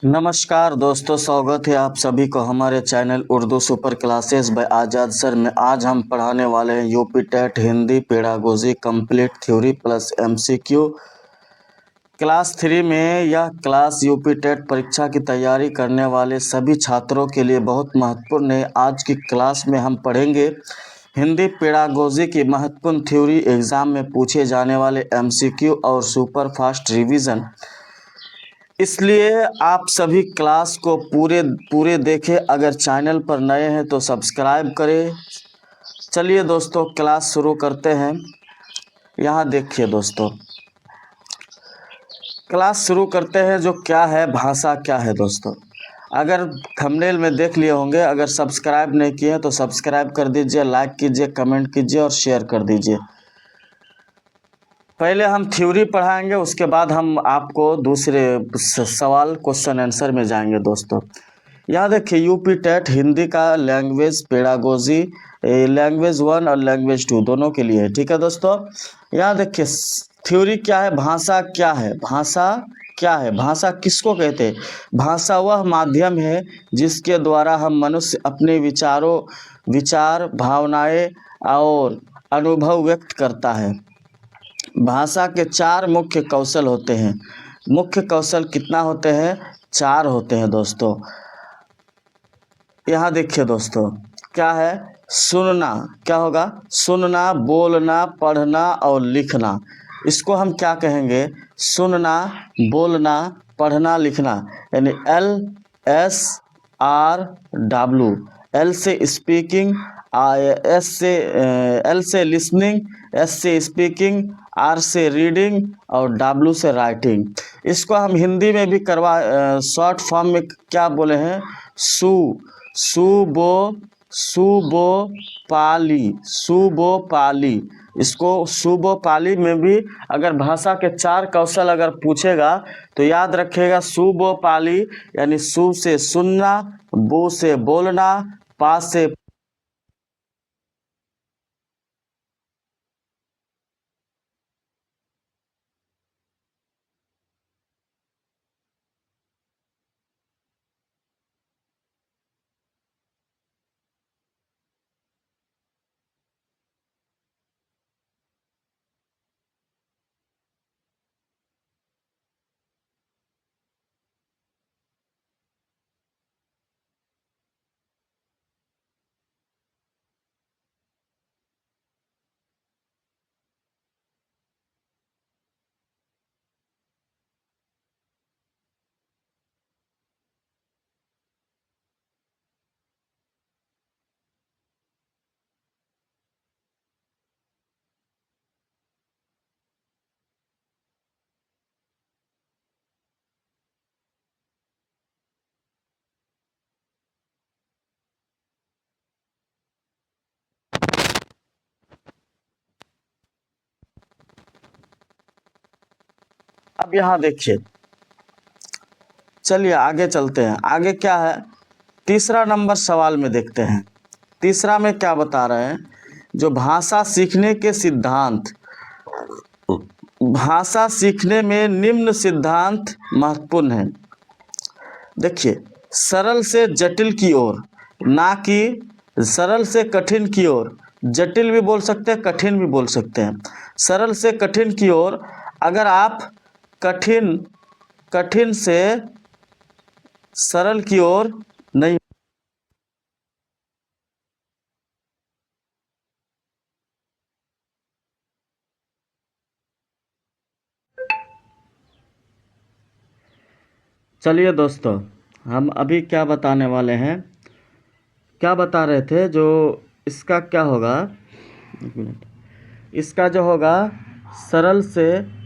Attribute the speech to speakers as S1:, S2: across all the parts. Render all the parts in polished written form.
S1: नमस्कार दोस्तों, स्वागत है आप सभी को हमारे channel Urdu super classes by Azad sir में। आज हम पढ़ाने वाले हैं UP TET Hindi pedagogy complete theory plus MCQ. Class 3 में यह क्लास यूपी टेट परीक्षा की तैयारी करने वाले सभी छात्रों के लिए बहुत महत्वपूर्ण है। आज की क्लास में हम पढ़ेंगे हिंदी पेडागोजी की महत्वपूर्ण थ्योरी, एग्ज़ाम में पूछे जाने वाले एमसीक्यू और सुपर फास्ट रिवीजन। इसलिए आप सभी क्लास को पूरे देखें। अगर चैनल पर नए हैं तो सब्सक्राइब करें। चलिए दोस्तों, क्लास शुरू करते हैं। यहाँ देखिए दोस्तों, क्लास शुरू करते हैं। जो क्या है, भाषा क्या है दोस्तों। अगर थंबनेल में देख लिए होंगे, अगर सब्सक्राइब नहीं किए हैं तो सब्सक्राइब कर दीजिए, लाइक कीजिए, कमेंट कीजिए और शेयर कर दीजिए। पहले हम थ्योरी पढ़ाएंगे, उसके बाद हम आपको दूसरे सवाल क्वेश्चन आंसर में जाएंगे दोस्तों। यहाँ देखिए, यूपी टेट हिंदी का लैंग्वेज पेडागोजी लैंग्वेज 1 और लैंग्वेज 2 दोनों के लिए है। ठीक है दोस्तों। यहाँ देखिए, थ्योरी क्या है, भाषा क्या है। भाषा क्या है, भाषा किसको कहते हैं। भाषा वह माध्यम है जिसके द्वारा हम मनुष्य अपने विचार, भावनाएं और अनुभव व्यक्त करता है। भाषा के 4 मुख्य कौशल होते हैं। मुख्य कौशल कितना होते हैं, 4 होते हैं दोस्तों। यहाँ देखिए दोस्तों, क्या है, सुनना। क्या होगा, सुनना, बोलना, पढ़ना और लिखना। इसको हम क्या कहेंगे, सुनना, बोलना, पढ़ना, लिखना। यानी LSRW। एल से स्पीकिंग, एल से लिसनिंग, S से स्पीकिंग, R से रीडिंग और W से राइटिंग। इसको हम हिंदी में भी शॉर्ट फॉर्म में क्या बोले हैं, सुबोपाली। इसको सुबोपाली में भी अगर भाषा के 4 कौशल अगर पूछेगा तो याद रखिएगा, सुबोपाली यानी सु से सुनना, बो से बोलना, पा से अब यहाँ देखिए, चलिए आगे चलते हैं। आगे क्या है, तीसरा नंबर सवाल में देखते हैं। तीसरा में क्या बता रहे हैं, जो भाषा सीखने के सिद्धांत। भाषा सीखने में निम्न सिद्धांत महत्वपूर्ण है। देखिए, सरल से जटिल की ओर, ना कि सरल से कठिन की ओर। जटिल भी बोल सकते हैं, कठिन भी बोल सकते हैं। सरल से कठिन की ओर। अगर आप कठिन कठिन से सरल की ओर नहीं। चलिए दोस्तों, हम अभी क्या बताने वाले हैं, क्या बता रहे थे, जो इसका क्या होगा, एक मिनट, इसका जो होगा सरल से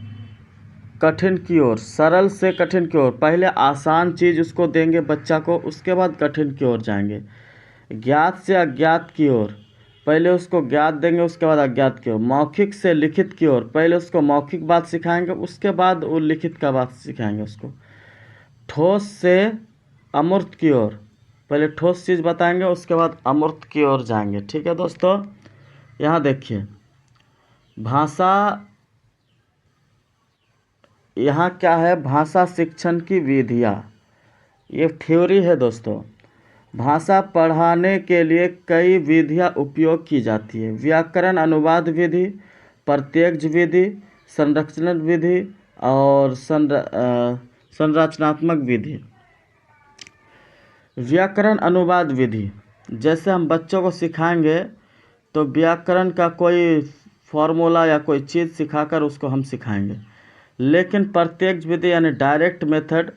S1: कठिन की ओर। सरल से कठिन की ओर, पहले आसान चीज़ उसको देंगे बच्चा को, उसके बाद कठिन की ओर जाएंगे। ज्ञात से अज्ञात की ओर, पहले उसको ज्ञात देंगे, उसके बाद अज्ञात की ओर। मौखिक से लिखित की ओर, पहले उसको मौखिक बात सिखाएंगे, उसके बाद वो लिखित का बात सिखाएंगे उसको। ठोस से अमूर्त की ओर, पहले ठोस चीज़ बताएंगे, उसके बाद अमूर्त की ओर जाएंगे। ठीक है दोस्तों। यहाँ देखिए, भाषा, यहाँ क्या है, भाषा शिक्षण की विधियाँ। ये थ्योरी है दोस्तों। भाषा पढ़ाने के लिए कई विधियाँ उपयोग की जाती है। व्याकरण अनुवाद विधि, प्रत्यक्ष विधि, संरक्षण विधि और संरचनात्मक विधि। व्याकरण अनुवाद विधि, जैसे हम बच्चों को सिखाएंगे तो व्याकरण का कोई फॉर्मूला या कोई चीज़ सिखाकर उसको हम सिखाएंगे। लेकिन प्रत्यक्ष विधि यानी डायरेक्ट मेथड,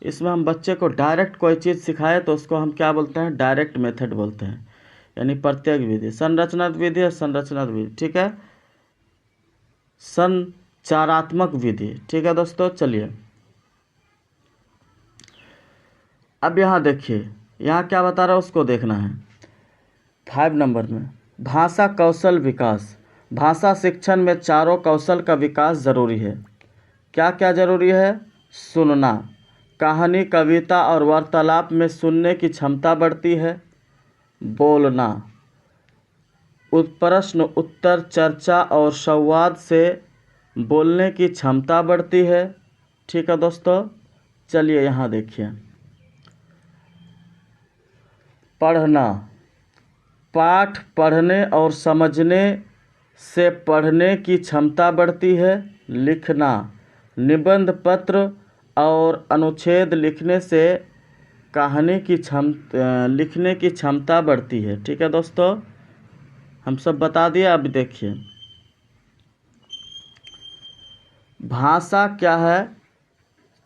S1: इसमें हम बच्चे को डायरेक्ट कोई चीज़ सिखाए तो उसको हम क्या बोलते हैं, डायरेक्ट मेथड बोलते हैं, यानी प्रत्यक्ष विधि। संरचना विधि है, संरचना विधि, ठीक है। संचारात्मक विधि, ठीक है दोस्तों। चलिए अब यहाँ देखिए, यहाँ क्या बता रहा है उसको देखना है। 5 नंबर में भाषा कौशल विकास। भाषा शिक्षण में चारों कौशल का विकास जरूरी है। क्या क्या जरूरी है? सुनना, कहानी, कविता और वार्तालाप में सुनने की क्षमता बढ़ती है। बोलना, प्रश्न उत्तर, चर्चा और संवाद से बोलने की क्षमता बढ़ती है। ठीक है दोस्तों। चलिए यहाँ देखिए, पढ़ना, पाठ पढ़ने और समझने से पढ़ने की क्षमता बढ़ती है। लिखना, निबंध, पत्र और अनुच्छेद लिखने से लिखने की क्षमता बढ़ती है। ठीक है दोस्तों, हम सब बता दिए। अब देखिए भाषा क्या है।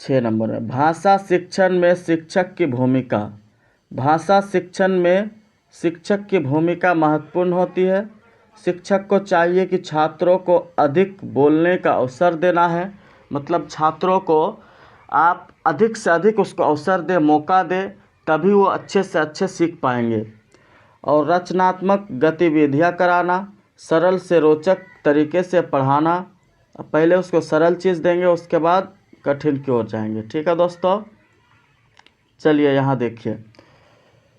S1: 6 नंबर में भाषा शिक्षण में शिक्षक की भूमिका। भाषा शिक्षण में शिक्षक की भूमिका महत्वपूर्ण होती है। शिक्षक को चाहिए कि छात्रों को अधिक बोलने का अवसर देना है। मतलब छात्रों को आप अधिक से अधिक उसको अवसर दें, मौका दें, तभी वो अच्छे से अच्छे सीख पाएंगे। और रचनात्मक गतिविधियां कराना, सरल से रोचक तरीके से पढ़ाना। पहले उसको सरल चीज़ देंगे, उसके बाद कठिन की ओर जाएंगे। ठीक है दोस्तों। चलिए यहाँ देखिए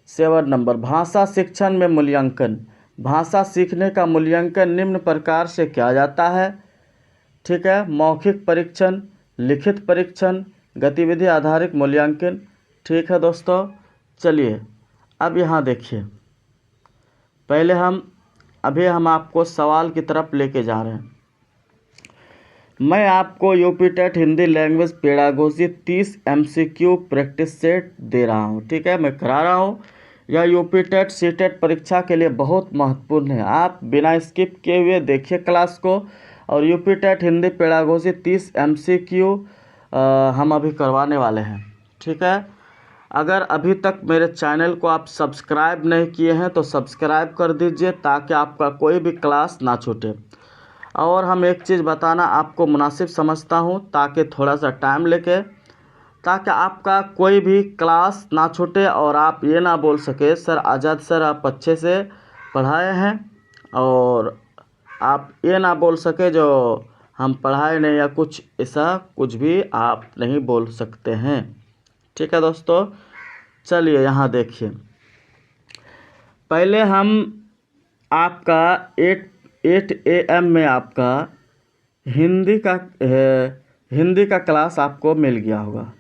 S1: 7 नंबर भाषा शिक्षण में मूल्यांकन। भाषा सीखने का मूल्यांकन निम्न प्रकार से किया जाता है। ठीक है, मौखिक परीक्षण, लिखित परीक्षण, गतिविधि आधारित मूल्यांकन। ठीक है दोस्तों। चलिए अब यहाँ देखिए, पहले हम आपको सवाल की तरफ लेके जा रहे हैं। मैं आपको UP TET Hindi language pedagogy 30 MCQ practice set दे रहा हूँ। ठीक है, मैं करा रहा हूँ। यह यूपी टेट सीटेट परीक्षा के लिए बहुत महत्वपूर्ण है। आप बिना स्किप किए हुए देखिए क्लास को। और UP TET Hindi pedagogy 30 MCQ हम अभी करवाने वाले हैं। ठीक है, अगर अभी तक मेरे चैनल को आप सब्सक्राइब नहीं किए हैं तो सब्सक्राइब कर दीजिए, ताकि आपका कोई भी क्लास ना छूटे। और हम एक चीज़ बताना आपको मुनासिब समझता हूँ, ताकि थोड़ा सा टाइम लेके, ताकि आपका कोई भी क्लास ना छूटे और आप ये ना बोल सके सर आज़ाद सर आप अच्छे से पढ़ाए हैं, और आप ये ना बोल सके जो हम पढ़ाए नहीं, या कुछ ऐसा कुछ भी आप नहीं बोल सकते हैं। ठीक है दोस्तों। चलिए यहाँ देखिए, पहले हम आपका 8 AM में आपका हिंदी का क्लास आपको मिल गया होगा,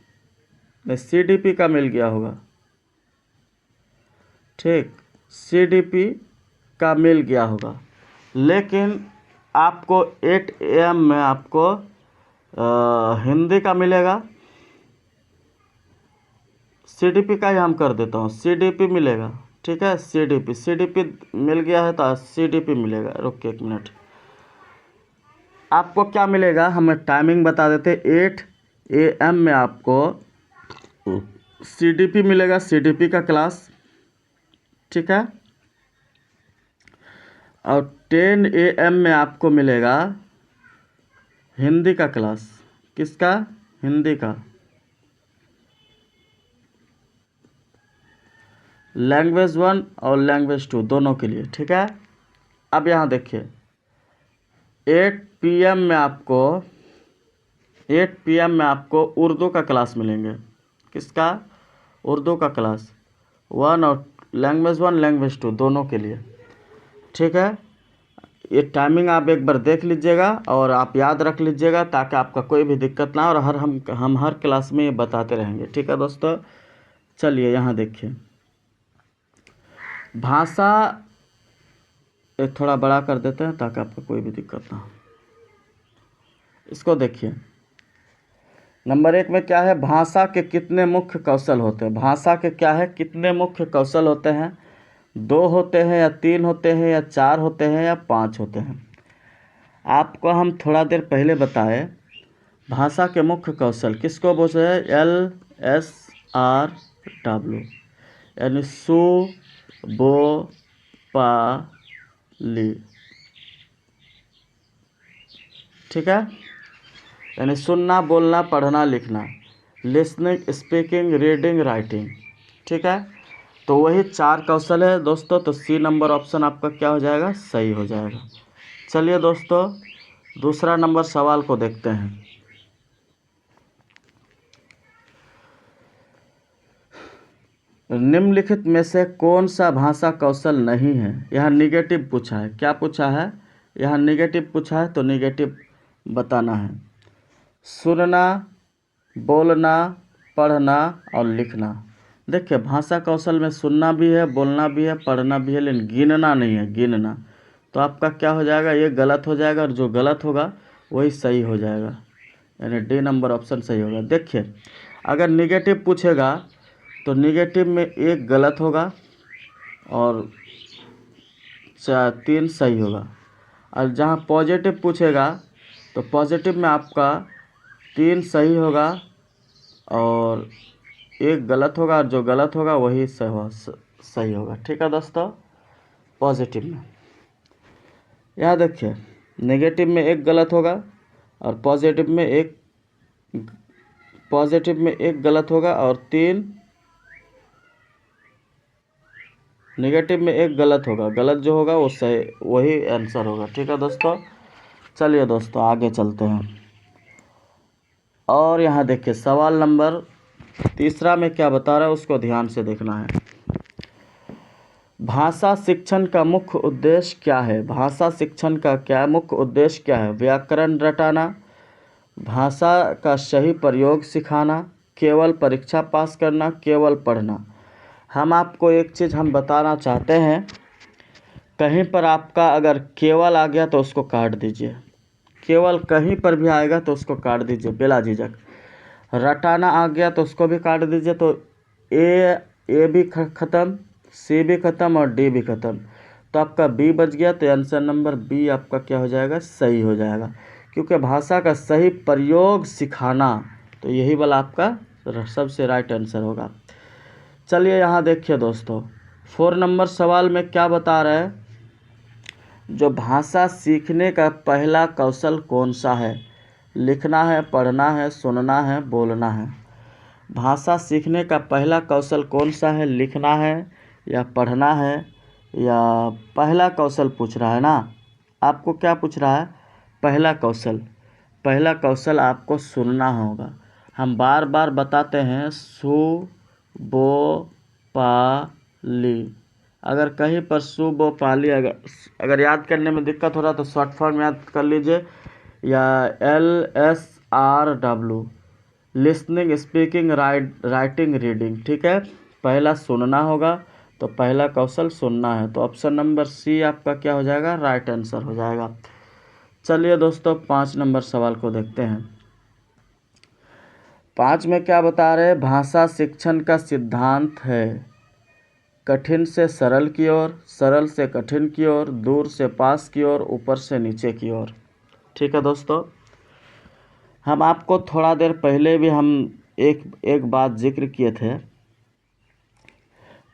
S1: CDP का मिल गया होगा। ठीक, CDP का मिल गया होगा। लेकिन आपको 8 AM में आपको हिंदी का मिलेगा। CDP का ही हम कर देता हूँ, CDP मिलेगा। ठीक है, CDP मिल गया है तो CDP मिलेगा। रुकिए 1 मिनट, आपको क्या मिलेगा हमें टाइमिंग बता देते। 8 AM में आपको CDP मिलेगा, CDP का क्लास। ठीक है, और 10 AM में आपको मिलेगा हिंदी का क्लास। किसका? हिंदी का, लैंग्वेज 1 और लैंग्वेज 2 दोनों के लिए। ठीक है, अब यहाँ देखिए 8 PM में आपको उर्दू का क्लास मिलेंगे। किसका? उर्दू का क्लास 1 और लैंग्वेज 1 लैंग्वेज 2 दोनों के लिए। ठीक है, ये टाइमिंग आप एक बार देख लीजिएगा और आप याद रख लीजिएगा, ताकि आपका कोई भी दिक्कत ना हो। और हम हर क्लास में ये बताते रहेंगे। ठीक है दोस्तों। चलिए यहाँ देखिए, भाषा एक थोड़ा बड़ा कर देते हैं ताकि आपको कोई भी दिक्कत ना हो। इसको देखिए, नंबर 1 में क्या है, भाषा के कितने मुख्य कौशल होते हैं। भाषा के क्या है, कितने मुख्य कौशल होते हैं। 2 होते हैं या 3 होते हैं या 4 होते हैं या 5 होते हैं। आपको हम थोड़ा देर पहले बताए भाषा के मुख्य कौशल किसको बोलते हैं, LSRW, यानी सु बो पा ली। ठीक है, यानी सुनना, बोलना, पढ़ना, लिखना, लिसनिंग, स्पीकिंग, रीडिंग, राइटिंग। ठीक है, तो वही 4 कौशल है दोस्तों। तो सी नंबर ऑप्शन आपका क्या हो जाएगा, सही हो जाएगा। चलिए दोस्तों, दूसरा नंबर सवाल को देखते हैं। निम्नलिखित में से कौन सा भाषा कौशल नहीं है। यहाँ निगेटिव पूछा है। क्या पूछा है, यहाँ निगेटिव पूछा है, तो निगेटिव बताना है। सुनना, बोलना, पढ़ना और लिखना। देखिए, भाषा कौशल में सुनना भी है, बोलना भी है, पढ़ना भी है, लेकिन गिनना नहीं है, गिनना। तो आपका क्या हो जाएगा, ये गलत हो जाएगा, और जो गलत होगा वही सही हो जाएगा, यानी डी नंबर ऑप्शन सही होगा। देखिए, अगर निगेटिव पूछेगा तो निगेटिव में 1 गलत होगा और 3 सही होगा। और जहाँ पॉजिटिव पूछेगा तो पॉजिटिव में आपका 3 सही होगा और 1 गलत होगा, और जो गलत होगा वही सही होगा। ठीक है दोस्तों, पॉजिटिव में यहाँ देखिए, नेगेटिव में 1 गलत होगा और पॉजिटिव में एक गलत होगा और 3 नेगेटिव में 1 गलत होगा। गलत जो होगा वो सही, वही आंसर होगा। ठीक है दोस्तों, चलिए दोस्तों आगे चलते हैं। और यहाँ देखिए, सवाल नंबर तीसरा में क्या बता रहा है उसको ध्यान से देखना है। भाषा शिक्षण का मुख्य उद्देश्य क्या है। भाषा शिक्षण का क्या मुख्य उद्देश्य क्या है। व्याकरण रटाना, भाषा का सही प्रयोग सिखाना, केवल परीक्षा पास करना, केवल पढ़ना। हम आपको एक चीज़ हम बताना चाहते हैं, कहीं पर आपका अगर केवल आ गया तो उसको काट दीजिए। केवल कहीं पर भी आएगा तो उसको काट दीजिए बिला झिझक। रटाना आ गया तो उसको भी काट दीजिए। तो ए भी ख़त्म, सी भी ख़त्म और डी भी ख़त्म। तो आपका बी बच गया। तो आंसर नंबर बी आपका क्या हो जाएगा, सही हो जाएगा, क्योंकि भाषा का सही प्रयोग सिखाना, तो यही वाला आपका सबसे राइट आंसर होगा। चलिए यहाँ देखिए दोस्तों, 4 नंबर सवाल में क्या बता रहा है, जो भाषा सीखने का पहला कौशल कौन सा है। लिखना है, पढ़ना है, सुनना है, बोलना है। भाषा सीखने का पहला कौशल कौन सा है, लिखना है या पढ़ना है, या पहला कौशल पूछ रहा है ना। आपको क्या पूछ रहा है, पहला कौशल। पहला कौशल आपको सुनना होगा। हम बार बार बताते हैं, सु बो पा ली। अगर कहीं पर सु बो पा ली अगर याद करने में दिक्कत हो रहा तो शॉर्ट फॉर्म याद कर लीजिए, या LSRW, listening, speaking, writing, reading. ठीक है, पहला सुनना होगा, तो पहला कौशल सुनना है। तो ऑप्शन नंबर सी आपका क्या हो जाएगा, राइट आंसर हो जाएगा। चलिए दोस्तों, 5 नंबर सवाल को देखते हैं। 5 में क्या बता रहे हैं, भाषा शिक्षण का सिद्धांत है कठिन से सरल की ओर, सरल से कठिन की ओर, दूर से पास की ओर, ऊपर से नीचे की ओर। ठीक है दोस्तों, हम आपको थोड़ा देर पहले भी हम एक बात जिक्र किए थे।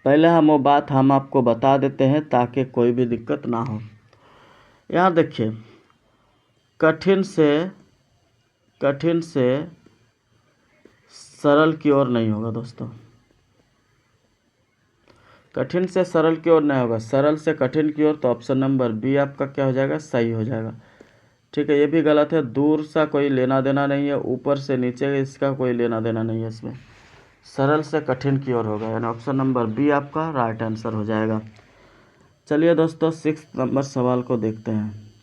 S1: पहले हम वो बात हम आपको बता देते हैं ताकि कोई भी दिक्कत ना हो। यहाँ देखिए, कठिन से सरल की ओर नहीं होगा दोस्तों, कठिन से सरल की ओर नहीं होगा, सरल से कठिन की ओर। तो ऑप्शन नंबर बी आपका क्या हो जाएगा, सही हो जाएगा। ठीक है, ये भी गलत है, दूर सा कोई लेना देना नहीं है, ऊपर से नीचे इसका कोई लेना देना नहीं है इसमें। सरल से कठिन की ओर होगा, यानी ऑप्शन नंबर बी आपका राइट आंसर हो जाएगा। चलिए दोस्तों, 6 नंबर सवाल को देखते हैं।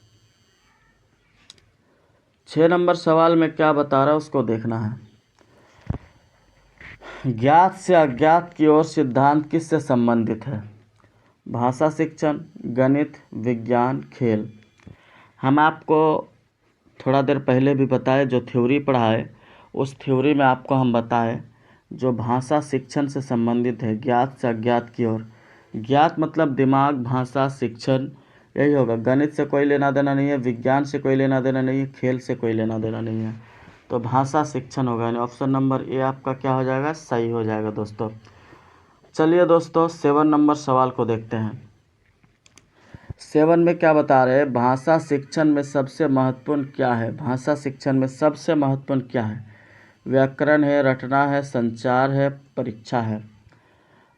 S1: 6 नंबर सवाल में क्या बता रहा है उसको देखना है। ज्ञात से अज्ञात की ओर सिद्धांत किससे संबंधित है? भाषा शिक्षण, गणित, विज्ञान, खेल। हम आपको थोड़ा देर पहले भी बताए, जो थ्योरी पढ़ाए उस थ्योरी में आपको हम बताए जो भाषा शिक्षण से संबंधित है, ज्ञात से अज्ञात की ओर। ज्ञात मतलब दिमाग, भाषा शिक्षण यही होगा। गणित से कोई लेना देना नहीं है, विज्ञान से कोई लेना देना नहीं है, खेल से कोई लेना देना नहीं है, तो भाषा शिक्षण होगा। यानी ऑप्शन नंबर ए आपका क्या हो जाएगा? सही हो जाएगा दोस्तों। चलिए दोस्तों 7 नंबर सवाल को देखते हैं। 7 में क्या बता रहे हैं? भाषा शिक्षण में सबसे महत्वपूर्ण क्या है? भाषा शिक्षण में सबसे महत्वपूर्ण क्या है? व्याकरण है, रटना है, संचार है, परीक्षा है।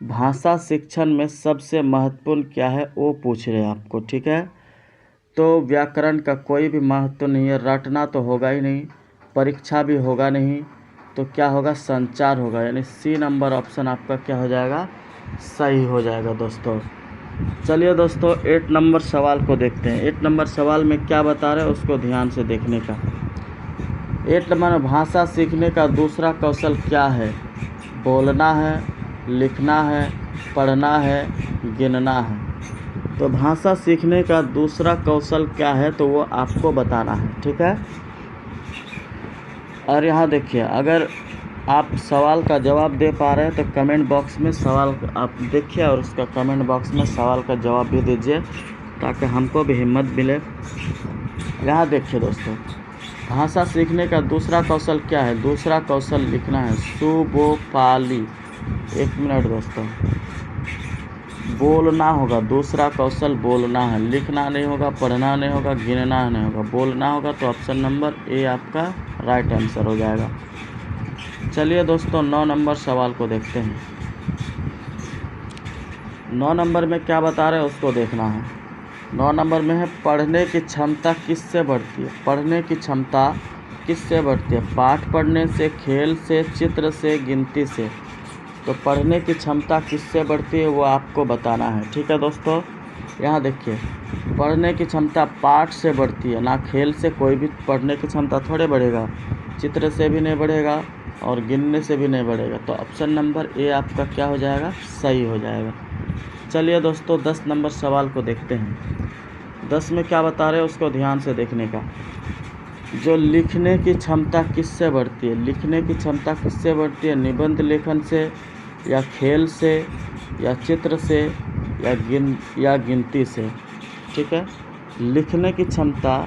S1: भाषा शिक्षण में सबसे महत्वपूर्ण क्या है वो पूछ रहे हैं आपको, ठीक है। तो व्याकरण का कोई भी महत्व नहीं है, रटना तो होगा ही नहीं, परीक्षा भी होगा नहीं, तो क्या होगा? संचार होगा। यानी सी नंबर ऑप्शन आपका क्या हो जाएगा? सही हो जाएगा दोस्तों। चलिए दोस्तों 8 नंबर सवाल को देखते हैं। 8 नंबर सवाल में क्या बता रहे हैं उसको ध्यान से देखने का। 8 नंबर में भाषा सीखने का दूसरा कौशल क्या है? बोलना है, लिखना है, पढ़ना है, गिनना है। तो भाषा सीखने का दूसरा कौशल क्या है तो वो आपको बताना है, ठीक है। और यहाँ देखिए, अगर आप सवाल का जवाब दे पा रहे हैं तो कमेंट बॉक्स में सवाल आप देखिए और उसका कमेंट बॉक्स में सवाल का जवाब भी दीजिए ताकि हमको भी हिम्मत मिले। यहाँ देखिए दोस्तों, भाषा सीखने का दूसरा कौशल क्या है? दूसरा कौशल लिखना है। सुबोपाली, 1 मिनट दोस्तों, बोलना होगा। दूसरा कौशल बोलना है, लिखना नहीं होगा, पढ़ना नहीं होगा, गिनना नहीं होगा, बोलना होगा। तो ऑप्शन नंबर ए आपका राइट आंसर हो जाएगा। चलिए दोस्तों 9 नंबर सवाल को देखते हैं। 9 नंबर में क्या बता रहे हैं उसको देखना है। 9 नंबर में है पढ़ने की क्षमता किससे बढ़ती है? पढ़ने की क्षमता किससे बढ़ती है? पाठ पढ़ने से, खेल से, चित्र से, गिनती से। तो पढ़ने की क्षमता किससे बढ़ती है वो आपको बताना है, ठीक है दोस्तों। यहाँ देखिए, पढ़ने की क्षमता पाठ से बढ़ती है, ना खेल से। कोई भी पढ़ने की क्षमता थोड़े बढ़ेगा, चित्र से भी नहीं बढ़ेगा और गिनने से भी नहीं बढ़ेगा। तो ऑप्शन नंबर ए आपका क्या हो जाएगा? सही हो जाएगा। चलिए दोस्तों 10 नंबर सवाल को देखते हैं। 10 में क्या बता रहे हैं उसको ध्यान से देखने का। जो लिखने की क्षमता किससे बढ़ती है? लिखने की क्षमता किससे बढ़ती है? निबंध लेखन से, या खेल से, या चित्र से, या गिनती से, ठीक है। लिखने की क्षमता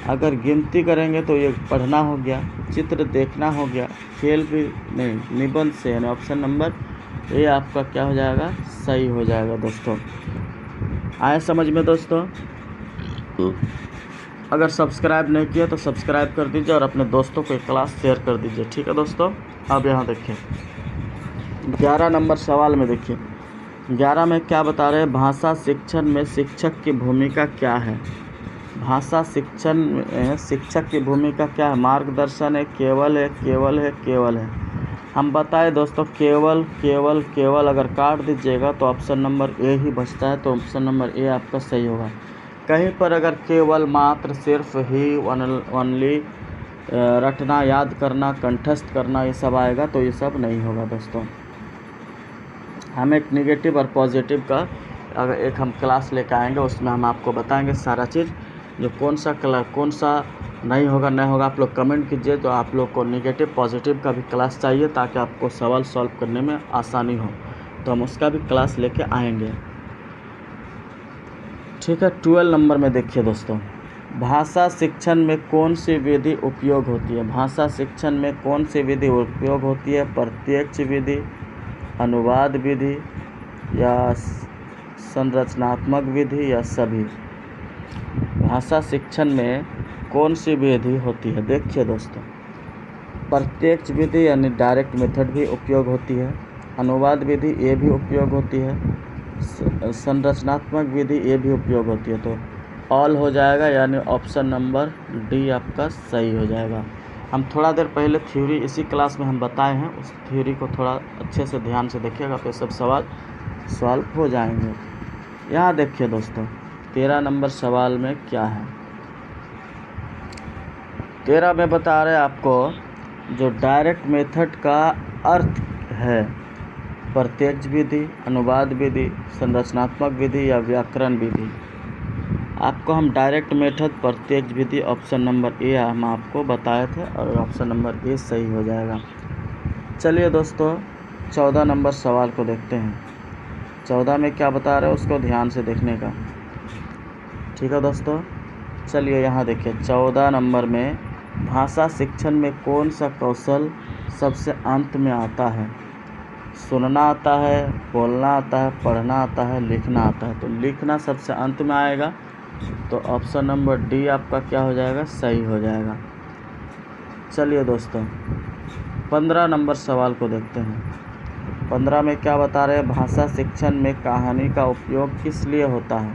S1: अगर गिनती करेंगे तो ये पढ़ना हो गया, चित्र देखना हो गया, खेल भी नहीं, निबंध से। यानी ऑप्शन नंबर ए आपका क्या हो जाएगा? सही हो जाएगा दोस्तों। आए समझ में दोस्तों? अगर सब्सक्राइब नहीं किया तो सब्सक्राइब कर दीजिए और अपने दोस्तों को क्लास शेयर कर दीजिए, ठीक है दोस्तों। अब यहाँ देखिए 11 नंबर सवाल में देखिए, 11 में क्या बता रहे हैं? भाषा शिक्षण में शिक्षक की भूमिका क्या है? भाषा शिक्षण में शिक्षक की भूमिका क्या है? मार्गदर्शन है, केवल है, केवल है, केवल है। हम बताए दोस्तों केवल, केवल, केवल अगर काट दीजिएगा तो ऑप्शन नंबर ए ही बचता है, तो ऑप्शन नंबर ए आपका सही होगा। कहीं पर अगर केवल, मात्र, सिर्फ, ही, ओनली, रटना, याद करना, कंठस्थ करना ये सब आएगा तो ये सब नहीं होगा दोस्तों। हम एक नेगेटिव और पॉजिटिव का अगर एक हम क्लास लेकर आएंगे उसमें हम आपको बताएंगे सारा चीज़, जो कौन सा नहीं होगा। आप लोग कमेंट कीजिए, तो आप लोग को नेगेटिव पॉजिटिव का भी क्लास चाहिए ताकि आपको सवाल सॉल्व करने में आसानी हो, तो हम उसका भी क्लास लेके आएंगे, ठीक है। 12 नंबर में देखिए दोस्तों, भाषा शिक्षण में कौन सी विधि उपयोग होती है? भाषा शिक्षण में कौन सी विधि उपयोग होती है? प्रत्यक्ष विधि, अनुवाद विधि, या संरचनात्मक विधि, या सभी? भाषा शिक्षण में कौन सी विधि होती है? देखिए दोस्तों, प्रत्यक्ष विधि यानी डायरेक्ट मेथड भी उपयोग होती है, अनुवाद विधि ये भी उपयोग होती है, संरचनात्मक विधि ये भी उपयोग होती है। तो ऑल हो जाएगा, यानी ऑप्शन नंबर डी आपका सही हो जाएगा। हम थोड़ा देर पहले थ्योरी इसी क्लास में हम बताए हैं, उस थ्योरी को थोड़ा अच्छे से ध्यान से देखिएगा तो सब सवाल सॉल्व हो जाएंगे। यहाँ देखिए दोस्तों 13 नंबर सवाल में क्या है। 13 में बता रहे हैं आपको, जो डायरेक्ट मेथड का अर्थ है? प्रत्यक्ष विधि, अनुवाद विधि, संरचनात्मक विधि या व्याकरण विधि? आपको हम डायरेक्ट मेथड प्रत्यक्ष विधि ऑप्शन नंबर ए हम आपको बताए थे और ऑप्शन नंबर ए सही हो जाएगा। चलिए दोस्तों 14 नंबर सवाल को देखते हैं। 14 में क्या बता रहे हैं उसको ध्यान से देखने का, ठीक है दोस्तों। चलिए यहाँ देखिए 14 नंबर में भाषा शिक्षण में कौन सा कौशल सबसे अंत में आता है? सुनना आता है, बोलना आता है, पढ़ना आता है, लिखना आता है। तो लिखना सबसे अंत में आएगा, तो ऑप्शन नंबर डी आपका क्या हो जाएगा? सही हो जाएगा। चलिए दोस्तों 15 नंबर सवाल को देखते हैं। 15 में क्या बता रहे हैं? भाषा शिक्षण में कहानी का उपयोग किस लिए होता है?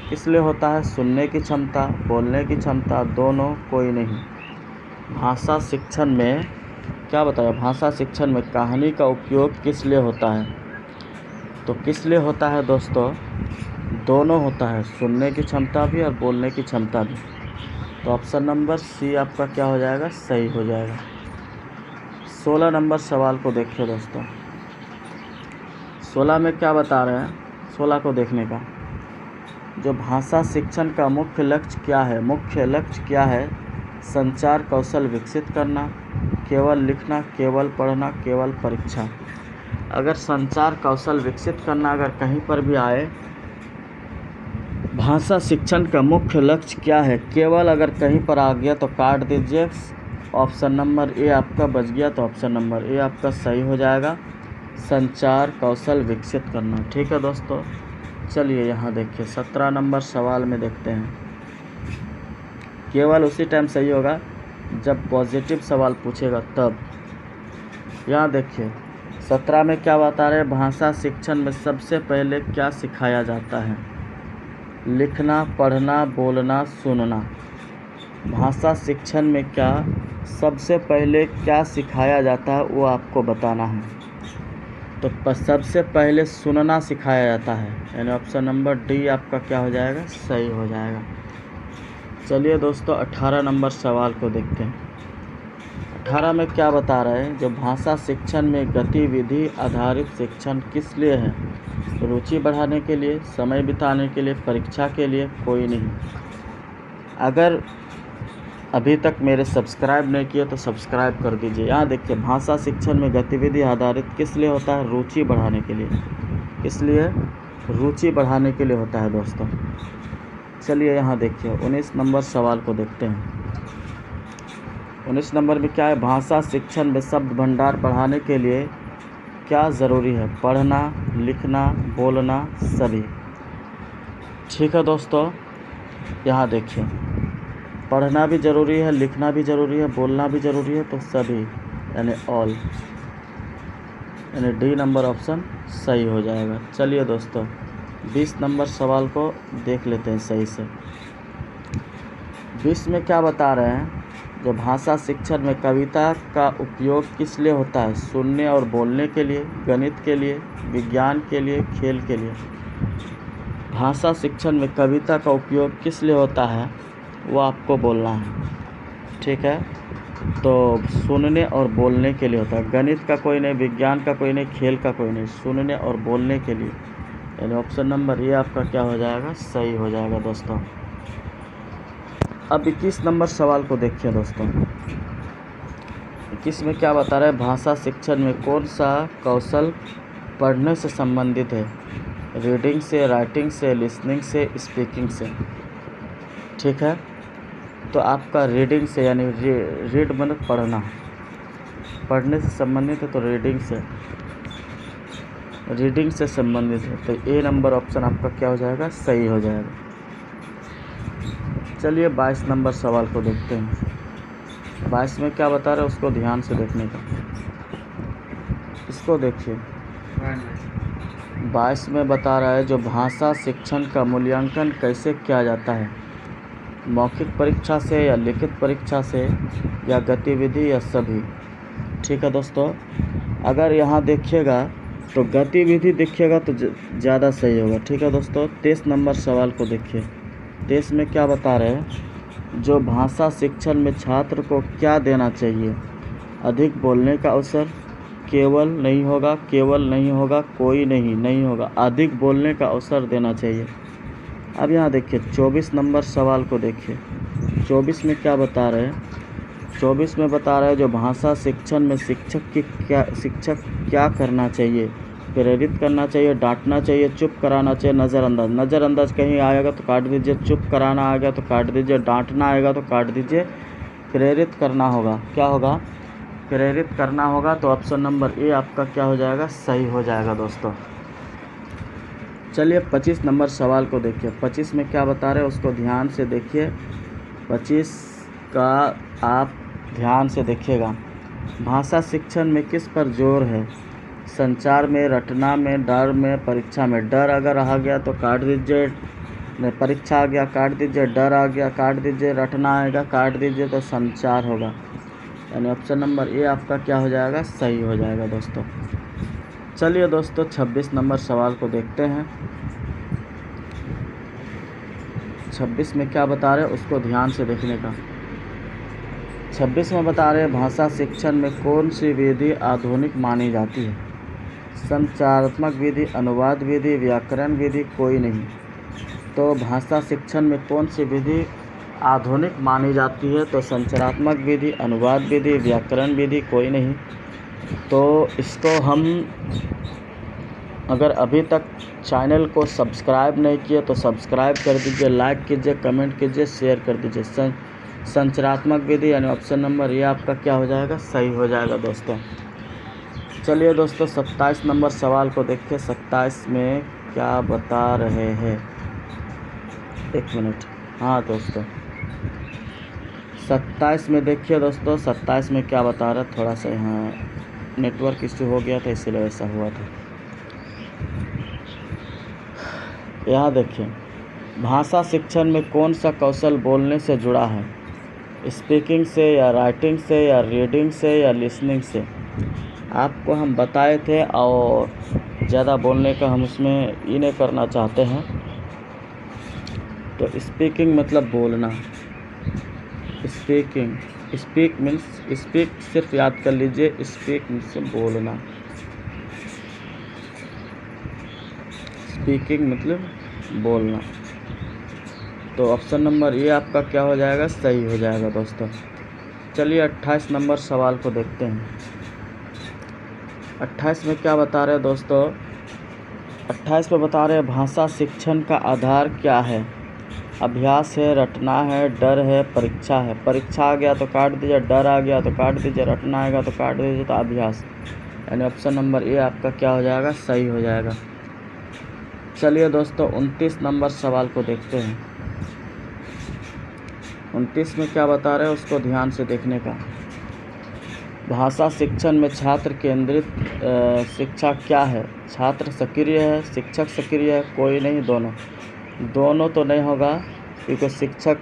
S1: किस लिए होता है? सुनने की क्षमता, बोलने की क्षमता, दोनों, कोई नहीं। भाषा शिक्षण में क्या बताया? भाषा शिक्षण में कहानी का उपयोग किस लिए होता है? तो किस लिए होता है दोस्तों? दोनों होता है, सुनने की क्षमता भी और बोलने की क्षमता भी। तो ऑप्शन नंबर सी आपका क्या हो जाएगा? सही हो जाएगा। 16 नंबर सवाल को देखिए दोस्तों। 16 में क्या बता रहे हैं? 16 को देखने का, जो भाषा शिक्षण का मुख्य लक्ष्य क्या है? मुख्य लक्ष्य क्या है? संचार कौशल विकसित करना, केवल लिखना, केवल पढ़ना, केवल परीक्षा। अगर संचार कौशल विकसित करना अगर कहीं पर भी आए, भाषा शिक्षण का मुख्य लक्ष्य क्या है, केवल अगर कहीं पर आ गया तो काट दीजिए। ऑप्शन नंबर ए आपका बच गया, तो ऑप्शन नंबर ए आपका सही हो जाएगा, संचार कौशल विकसित करना। ठीक है दोस्तों, चलिए यहाँ देखिए 17 नंबर सवाल में देखते हैं। केवल उसी टाइम सही होगा जब पॉजिटिव सवाल पूछेगा तब। यहाँ देखिए 17 में क्या बता रहे हैं? भाषा शिक्षण में सबसे पहले क्या सिखाया जाता है? लिखना, पढ़ना, बोलना, सुनना। भाषा शिक्षण में क्या सबसे पहले क्या सिखाया जाता है वो आपको बताना है। तो सबसे पहले सुनना सिखाया जाता है, यानी ऑप्शन नंबर डी आपका क्या हो जाएगा? सही हो जाएगा। चलिए दोस्तों 18 नंबर सवाल को देखते हैं। 18 में क्या बता रहे हैं? जो भाषा शिक्षण में गतिविधि आधारित शिक्षण किस लिए है? रुचि बढ़ाने के लिए, समय बिताने के लिए, परीक्षा के लिए, कोई नहीं। अगर अभी तक मेरे सब्सक्राइब नहीं किए तो सब्सक्राइब कर दीजिए। यहाँ देखिए भाषा शिक्षण में गतिविधि आधारित किस लिए होता है? रुचि बढ़ाने के लिए। किस लिए? रुचि बढ़ाने के लिए होता है दोस्तों। चलिए यहाँ देखिए 19 नंबर सवाल को देखते हैं। 19 नंबर में क्या है? भाषा शिक्षण में शब्द भंडार बढ़ाने के लिए क्या ज़रूरी है? पढ़ना, लिखना, बोलना, सभी। ठीक है दोस्तों, यहाँ देखिए पढ़ना भी ज़रूरी है, लिखना भी ज़रूरी है, बोलना भी ज़रूरी है, तो सभी यानी ऑल, यानी डी नंबर ऑप्शन सही हो जाएगा। चलिए दोस्तों 20 नंबर सवाल को देख लेते हैं सही से। 20 में क्या बता रहे हैं? जो भाषा शिक्षण में कविता का उपयोग किस लिए होता है? सुनने और बोलने के लिए, गणित के लिए, विज्ञान के लिए, खेल के लिए। भाषा शिक्षण में कविता का उपयोग किस लिए होता है वो आपको बोलना है, ठीक है। तो सुनने और बोलने के लिए होता है, गणित का कोई नहीं, विज्ञान का कोई नहीं, खेल का कोई नहीं, सुनने और बोलने के लिए, यानी ऑप्शन नंबर ये आपका क्या हो जाएगा? सही हो जाएगा दोस्तों। अब 21 नंबर सवाल को देखिए दोस्तों। 21 में क्या बता रहा है? भाषा शिक्षण में कौन सा कौशल पढ़ने से संबंधित है? रीडिंग से, राइटिंग से, लिसनिंग से, स्पीकिंग से। ठीक है, तो आपका रीडिंग से, यानी रीड मतलब पढ़ना, पढ़ने से संबंधित है तो रीडिंग से संबंधित है, तो ए नंबर ऑप्शन आपका क्या हो जाएगा? सही हो जाएगा। चलिए 22 नंबर सवाल को देखते हैं। 22 में क्या बता रहे हैं उसको ध्यान से देखने का। इसको देखिए 22 में बता रहा है जो भाषा शिक्षण का मूल्यांकन कैसे किया जाता है? मौखिक परीक्षा से या लिखित परीक्षा से या गतिविधि या सभी। ठीक है दोस्तों, अगर यहाँ देखिएगा तो गतिविधि देखिएगा तो ज़्यादा सही होगा। ठीक है दोस्तों, 23 नंबर सवाल को देखिए। 23 में क्या बता रहे हैं? जो भाषा शिक्षण में छात्र को क्या देना चाहिए? अधिक बोलने का अवसर, केवल नहीं होगा, केवल नहीं होगा, कोई नहीं होगा। अधिक बोलने का अवसर देना चाहिए। अब यहाँ देखिए 24 नंबर सवाल को देखिए। 24 में क्या बता रहे हैं? 24 में बता रहा है जो भाषा शिक्षण में शिक्षक क्या करना चाहिए? प्रेरित करना चाहिए, डांटना चाहिए, चुप कराना चाहिए, नज़रअंदाज। नज़रअंदाज कहीं आएगा तो काट दीजिए, चुप कराना आएगा तो काट दीजिए, डांटना आएगा तो काट दीजिए, प्रेरित करना होगा। क्या होगा? प्रेरित करना होगा। तो ऑप्शन नंबर ए आपका क्या हो जाएगा? सही हो जाएगा दोस्तों। चलिए 25 नंबर सवाल को देखिए। 25 में क्या बता रहे हैं उसको ध्यान से देखिए। 25 का आप ध्यान से देखिएगा। भाषा शिक्षण में किस पर जोर है? संचार में, रटना में, डर में, परीक्षा में। डर अगर आ गया तो काट दीजिए, परीक्षा आ गया काट दीजिए, डर आ गया काट दीजिए, रटना आएगा काट दीजिए, तो संचार होगा। यानी ऑप्शन नंबर ए आपका क्या हो जाएगा? सही हो जाएगा दोस्तों। चलिए दोस्तों 26 नंबर सवाल को देखते हैं। 26 में क्या बता रहे हैं उसको ध्यान से देखने का। 26 में बता रहे हैं भाषा शिक्षण में कौन सी विधि आधुनिक मानी जाती है? संचारात्मक विधि, अनुवाद विधि, व्याकरण विधि, कोई नहीं। तो भाषा शिक्षण में कौन सी विधि आधुनिक मानी जाती है? तो संचारात्मक विधि, अनुवाद विधि, व्याकरण विधि, कोई नहीं। तो इसको हम अगर अभी तक चैनल को सब्सक्राइब नहीं किए तो सब्सक्राइब कर दीजिए, लाइक कीजिए, कमेंट कीजिए, शेयर कर दीजिए। संचारात्मक विधि यानी ऑप्शन नंबर ये आपका क्या हो जाएगा? सही हो जाएगा दोस्तों। चलिए दोस्तों 27 नंबर सवाल को देखिए। 27 में क्या बता रहे हैं? एक मिनट। हाँ दोस्तों 27 में देखिए दोस्तों। 27 में क्या बता रहा है? थोड़ा सा यहाँ नेटवर्क इश्यू हो गया था इसलिए ऐसा हुआ था। यहाँ देखिए भाषा शिक्षण में कौन सा कौशल बोलने से जुड़ा है? स्पीकिंग से या राइटिंग से या रीडिंग से या लिसनिंग से? आपको हम बताए थे और ज़्यादा बोलने का हम उसमें ये नहीं करना चाहते हैं। तो स्पीकिंग मतलब बोलना। स्पीकिंग, स्पीक मीन्स स्पीक, सिर्फ याद कर लीजिए, स्पीक मीन्स बोलना। स्पीकिंग मतलब बोलना। तो ऑप्शन नंबर ये आपका क्या हो जाएगा? सही हो जाएगा दोस्तों। चलिए 28 नंबर सवाल को देखते हैं। 28 में क्या बता रहे हैं दोस्तों? 28 में बता रहे हैं भाषा शिक्षण का आधार क्या है? अभ्यास है, रटना है, डर है, परीक्षा है। परीक्षा आ गया तो काट दीजिए, डर आ गया तो काट दीजिए, रटना आएगा तो काट दीजिए, तो अभ्यास। यानी ऑप्शन नंबर ए आपका क्या हो जाएगा? सही हो जाएगा। चलिए दोस्तों 29 नंबर सवाल को देखते हैं। 29 में क्या बता रहे हैं उसको ध्यान से देखने का। भाषा शिक्षण में छात्र केंद्रित शिक्षा क्या है? छात्र सक्रिय है, शिक्षक सक्रिय है, कोई नहीं, दोनों। दोनों तो नहीं होगा क्योंकि शिक्षक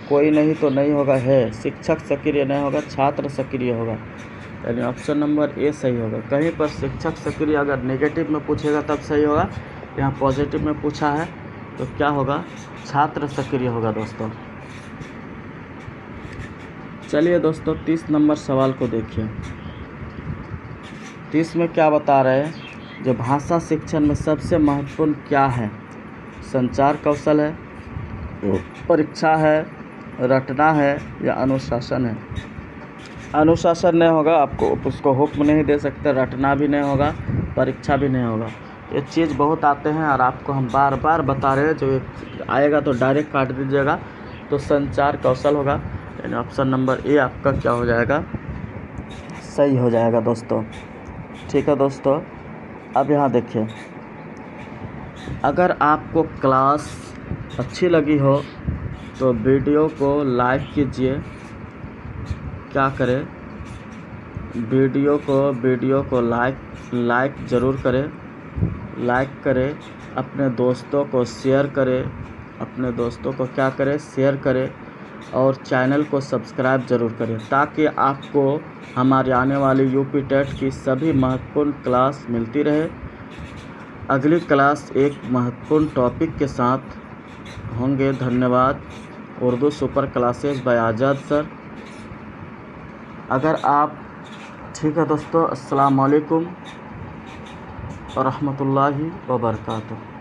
S1: कोई नहीं तो नहीं होगा, है। शिक्षक सक्रिय नहीं होगा, छात्र सक्रिय होगा। यानी ऑप्शन नंबर ए सही होगा। कहीं पर शिक्षक सक्रिय अगर नेगेटिव में पूछेगा तब सही होगा, यहाँ पॉजिटिव में पूछा है तो क्या होगा? छात्र सक्रिय होगा दोस्तों। चलिए दोस्तों 30 नंबर सवाल को देखिए। 30 में क्या बता रहे हैं? जो भाषा शिक्षण में सबसे महत्वपूर्ण क्या है? संचार कौशल है, परीक्षा है, रटना है या अनुशासन है? अनुशासन नहीं होगा, आपको उसको हुक्म नहीं दे सकते, रटना भी नहीं होगा, परीक्षा भी नहीं होगा। ये चीज़ बहुत आते हैं और आपको हम बार बार बता रहे हैं। जो आएगा तो डायरेक्ट काट दीजिएगा। तो संचार कौशल होगा। यानी ऑप्शन नंबर ए आपका क्या हो जाएगा? सही हो जाएगा दोस्तों। ठीक है दोस्तों, अब यहाँ देखिए, अगर आपको क्लास अच्छी लगी हो तो वीडियो को लाइक कीजिए। क्या करें? वीडियो को लाइक ज़रूर करें। लाइक करें, अपने दोस्तों को शेयर करें। अपने दोस्तों को क्या करें? शेयर करें। और चैनल को सब्सक्राइब ज़रूर करें ताकि आपको हमारे आने वाली यूपी टेट की सभी महत्वपूर्ण क्लास मिलती रहे। अगली क्लास एक महत्वपूर्ण टॉपिक के साथ होंगे। धन्यवाद। Urdu super classes by Azad sir. अगर आप ठीक है दोस्तों, अस्सलाम वालेकुम व रहमतुल्लाहि व बरकातुहू।